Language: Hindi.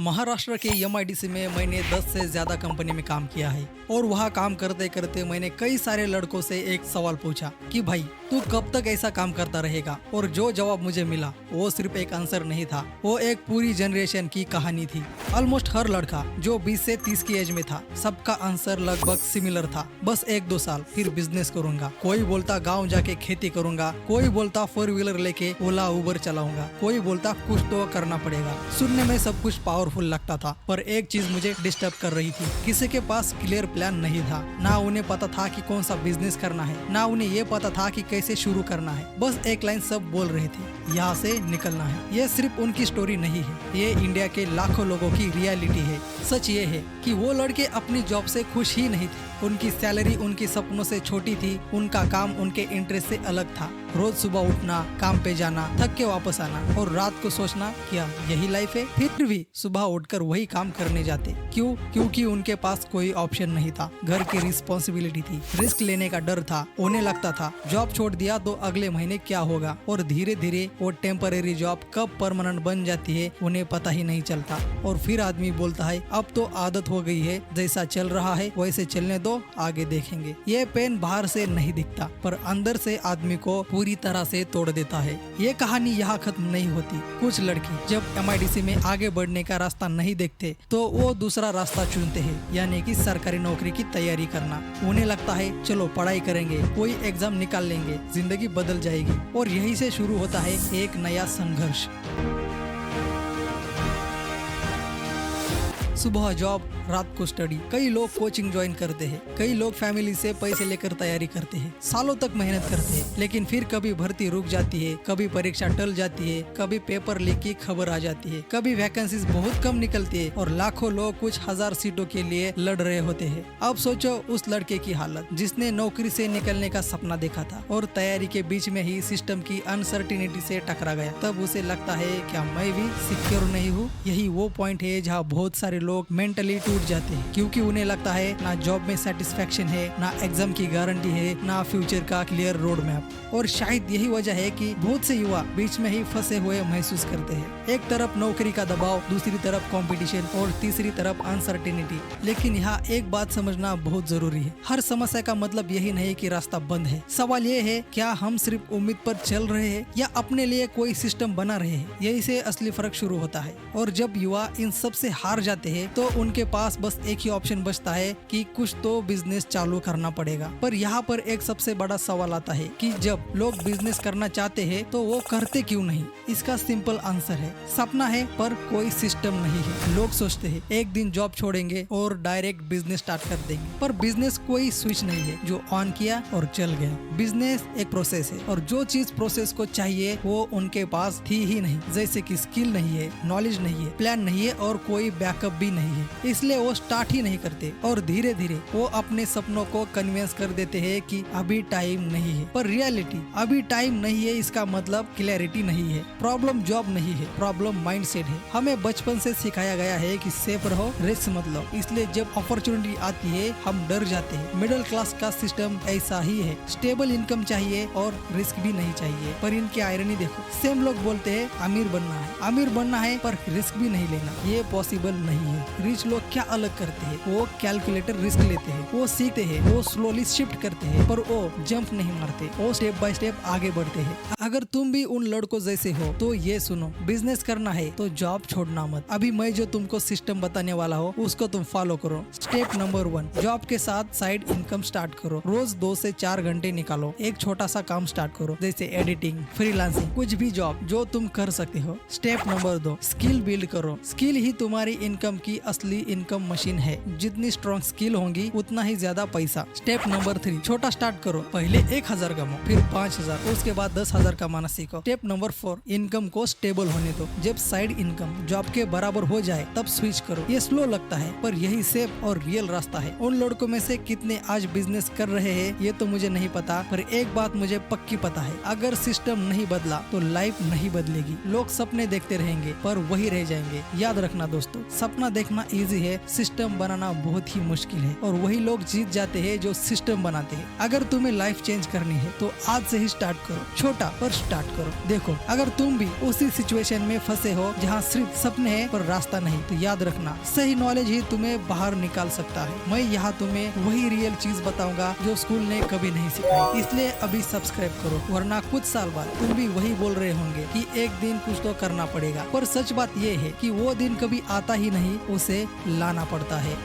महाराष्ट्र के MIDC में मैंने 10 से ज्यादा कंपनी में काम किया है और वहाँ काम करते करते मैंने कई सारे लड़कों से एक सवाल पूछा कि भाई तू कब तक ऐसा काम करता रहेगा। और जो जवाब मुझे मिला वो सिर्फ एक आंसर नहीं था, वो एक पूरी जनरेशन की कहानी थी। ऑलमोस्ट हर लड़का जो 20 से 30 की एज में था, सबका आंसर लगभग सिमिलर था, बस 1-2 साल फिर बिजनेस करूंगा। कोई बोलता गाँव जाके खेती करूंगा, कोई बोलता 4 व्हीलर लेके ओला उबर चलाऊंगा, कोई बोलता कुछ तो करना पड़ेगा। सुनने में सब कुछ पावरफुल लगता था, पर एक चीज मुझे डिस्टर्ब कर रही थी। किसी के पास क्लियर प्लान नहीं था, ना उन्हें पता था कि कौन सा बिजनेस करना है, ना उन्हें ये पता था कि कैसे शुरू करना है। बस एक लाइन सब बोल रहे थे, यहाँ से निकलना है। ये सिर्फ उनकी स्टोरी नहीं है, ये इंडिया के लाखों लोगों की रियलिटी है। सच ये है कि वो लड़के अपनी जॉब से खुश ही नहीं थे। उनकी सैलरी उनके सपनों से छोटी थी, उनका काम उनके इंटरेस्ट से अलग था। रोज सुबह उठना, काम पे जाना, थक के वापस आना और रात को सोचना क्या यही लाइफ है। फिर भी सुबह उठकर वही काम करने जाते। क्यों? क्योंकि उनके पास कोई ऑप्शन नहीं था। घर की रिस्पॉन्सिबिलिटी थी, रिस्क लेने का डर था। उन्हें लगता था जॉब छोड़ दिया तो अगले महीने क्या होगा, और धीरे धीरे वो टेम्परेरी जॉब कब परमानेंट बन जाती है उन्हें पता ही नहीं चलता। और फिर आदमी बोलता है अब तो आदत हो गई है, जैसा चल रहा है वैसे चलने दो, आगे देखेंगे। ये पेन बाहर से नहीं दिखता, पर अंदर से आदमी को पूरी तरह से तोड़ देता है। ये कहानी यहाँ खत्म नहीं होती। कुछ लड़के जब MIDC में आगे बढ़ने का रास्ता नहीं देखते तो वो दूसरा रास्ता चुनते हैं, यानी कि सरकारी नौकरी की तैयारी करना। उन्हें लगता है चलो पढ़ाई करेंगे, कोई एग्जाम निकाल लेंगे, जिंदगी बदल जाएगी। और यहीं से शुरू होता है एक नया संघर्ष। सुबह जॉब, रात को स्टडी। कई लोग कोचिंग ज्वाइन करते हैं, कई लोग फैमिली से पैसे लेकर तैयारी करते हैं, सालों तक मेहनत करते हैं। लेकिन फिर कभी भर्ती रुक जाती है, कभी परीक्षा टल जाती है, कभी पेपर लीक की खबर आ जाती है, कभी वैकेंसीज बहुत कम निकलती है और लाखों लोग कुछ हजार सीटों के लिए लड़ रहे होते हैं। अब सोचो उस लड़के की हालत जिसने नौकरी से निकलने का सपना देखा था और तैयारी के बीच में ही सिस्टम की अनसर्टिनिटी से टकरा गया। तब उसे लगता है क्या मैं भी सिक्योर नहीं हूँ। यही वो पॉइंट है जहाँ बहुत सारे लोग मेंटली टूट जाते हैं, क्योंकि उन्हें लगता है ना जॉब में सेटिस्फेक्शन है, ना एग्जाम की गारंटी है, ना फ्यूचर का क्लियर रोड मैप। और शायद यही वजह है कि बहुत से युवा बीच में ही फंसे हुए महसूस करते हैं। एक तरफ नौकरी का दबाव, दूसरी तरफ कंपटीशन और तीसरी तरफ अनसर्टेनिटी। लेकिन यहाँ एक बात समझना बहुत जरूरी है, हर समस्या का मतलब यही नहीं कि रास्ता बंद है। सवाल ये है क्या हम सिर्फ उम्मीद पर चल रहे हैं या अपने लिए कोई सिस्टम बना रहे हैं। यही से असली फर्क शुरू होता है। और जब युवा इन सब से हार जाते हैं तो उनके पास बस एक ही ऑप्शन बचता है कि कुछ तो बिजनेस चालू करना पड़ेगा। पर यहाँ पर एक सबसे बड़ा सवाल आता है कि जब लोग बिजनेस करना चाहते हैं तो वो करते क्यों नहीं। इसका सिंपल आंसर है सपना है पर कोई सिस्टम नहीं है। लोग सोचते हैं एक दिन जॉब छोड़ेंगे और डायरेक्ट बिजनेस स्टार्ट कर देंगे, पर बिजनेस कोई स्विच नहीं है जो ऑन किया और चल गया। बिजनेस एक प्रोसेस है और जो चीज प्रोसेस को चाहिए वो उनके पास थी ही नहीं, जैसे कि स्किल नहीं है, नॉलेज नहीं है, प्लान नहीं है और कोई बैकअप भी नहीं है। इसलिए वो स्टार्ट ही नहीं करते और धीरे धीरे वो अपने सपनों को कन्विंस कर देते हैं कि अभी टाइम नहीं है। पर रियलिटी अभी टाइम नहीं है इसका मतलब क्लैरिटी नहीं है। प्रॉब्लम जॉब नहीं है, प्रॉब्लम माइंडसेट है। हमें बचपन से सिखाया गया है कि सेफ रहो, रिस्क मत लो। इसलिए जब अपॉर्चुनिटी आती है हम डर जाते हैं। मिडिल क्लास का सिस्टम ऐसा ही है, स्टेबल इनकम चाहिए और रिस्क भी नहीं चाहिए। पर इनकी आयरनी देखो, सेम लोग बोलते हैं अमीर बनना है पर रिस्क भी नहीं लेना। ये पॉसिबल नहीं है। रिच लोग क्या अलग करते हैं, वो कैलकुलेटर रिस्क लेते हैं, वो सीखते हैं, वो स्लोली शिफ्ट करते हैं, पर वो जंप नहीं मारते, वो स्टेप बाय स्टेप आगे बढ़ते हैं। अगर तुम भी उन लड़कों जैसे हो तो ये सुनो, बिजनेस करना है तो जॉब छोड़ना मत। अभी मैं जो तुमको सिस्टम बताने वाला हूँ उसको तुम फॉलो करो। स्टेप नंबर 1, जॉब के साथ साइड इनकम स्टार्ट करो। रोज 2 से 4 घंटे निकालो, एक छोटा सा काम स्टार्ट करो, जैसे एडिटिंग, फ्रीलांसिंग, कुछ भी जॉब जो तुम कर सकते हो। स्टेप नंबर 2, स्किल बिल्ड करो। स्किल ही तुम्हारी इनकम की असली इनकम मशीन है। जितनी स्ट्रॉन्ग स्किल होंगी उतना ही ज्यादा पैसा। स्टेप नंबर 3, छोटा स्टार्ट करो। पहले 1000 कमाओ, फिर 5000, उसके बाद 10,000 कमाना सीखो। स्टेप नंबर 4, इनकम को स्टेबल होने दो। जब साइड इनकम जॉब के बराबर हो जाए तब स्विच करो। ये स्लो लगता है पर यही सेफ और रियल रास्ता है। उन लड़कों में से कितने आज बिजनेस कर रहे हैं ये तो मुझे नहीं पता, पर एक बात मुझे पक्की पता है, अगर सिस्टम नहीं बदला तो लाइफ नहीं बदलेगी। लोग सपने देखते रहेंगे पर वही रह जाएंगे। याद रखना दोस्तों, सपना देखना इजी है, सिस्टम बनाना बहुत ही मुश्किल है, और वही लोग जीत जाते हैं जो सिस्टम बनाते हैं। अगर तुम्हें लाइफ चेंज करनी है तो आज से ही स्टार्ट करो, छोटा पर स्टार्ट करो। देखो, अगर तुम भी उसी सिचुएशन में फंसे हो जहाँ सिर्फ सपने हैं पर रास्ता नहीं, तो याद रखना, सही नॉलेज ही तुम्हें बाहर निकाल सकता है। मैं यहाँ तुम्हें वही रियल चीज बताऊंगा जो स्कूल ने कभी नहीं सिखाई। इसलिए अभी सब्सक्राइब करो, वरना कुछ साल बाद तुम भी वही बोल रहे होंगे कि एक दिन कुछ तो करना पड़ेगा। पर सच बात ये है कि वो दिन कभी आता ही नहीं, उसे लाना पड़ता है।